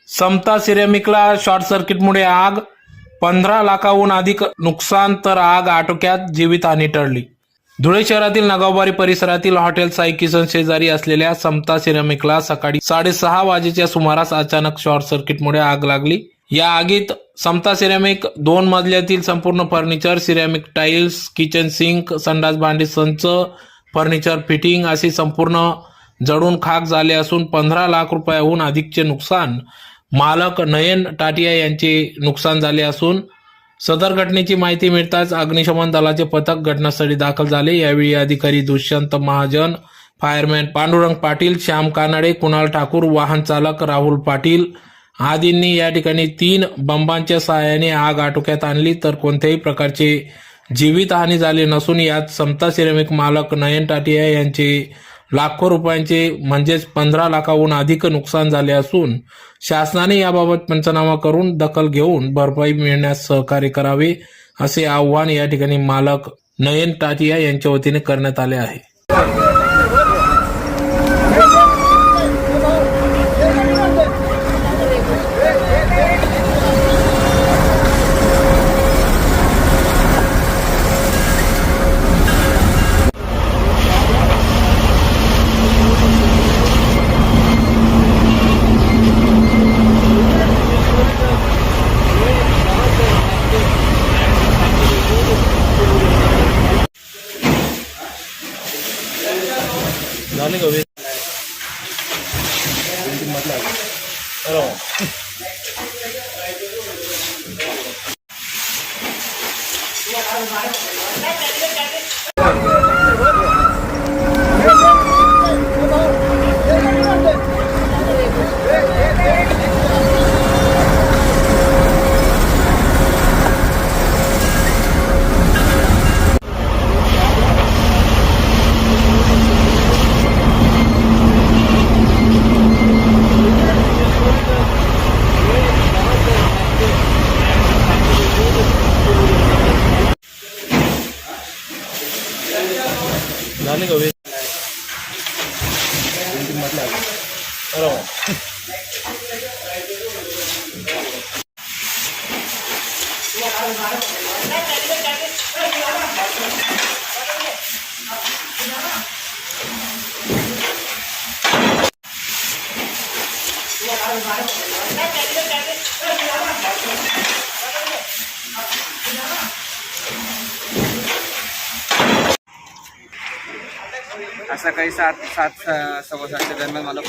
समता सिरेमिकला शॉर्ट सर्किटमुळे आग, 15 लाखाहून अधिक नुकसान तर आग आटोक्यात, जीवितहानी टळली. धुळे शहरातील नागावबारी परिसरातील हॉटेल साई किसन शेजारी असलेल्या समता सिरेमिकला सकाळी 6:30 वाजेच्या सुमारास अचानक शॉर्ट सर्किटमुळे आग लागली. या आगीत समता सिरेमिक 2 मजल्यातील संपूर्ण furniture, ceramic tiles, kitchen sink, संडास भांडी संच, फर्निचर फिटिंग असे संपूर्ण जळून खाक झाले असून 15 लाख रुपयाहून अधिकचे नुकसान. मालक नयन टाटिया यांचे नुकसान झाले असून सदर घटनेची माहिती मिळताच अग्निशमन दलाचे पथक घटनास्थळी दाखल झाले. यावेळी अधिकारी दुष्यंत महाजन, फायरमॅन पांडुरंग पाटील, श्याम कानडे, कुणाल ठाकूर, वाहन चालक राहुल पाटील आदींनी या ठिकाणी 3 बंबांच्या सहाय्याने आग आटोक्यात आणली, तर कोणत्याही प्रकारचे जीवितहानी झाली नसून यात समता सिरेमिक मालक नयन टाटिया यांचे लाखो रुपयांचे म्हणजेच 15 लाखाहून अधिक नुकसान झाले असून शासनाने याबाबत पंचनामा करून दखल घेऊन भरपाई मिळण्यास सहकार्य करावे, असे आवाहन या ठिकाणी मालक नयन टाटिया यांच्या वतीने करण्यात आले आहे. झाले का झाले का सकाळी 7:15 दरम्यान मला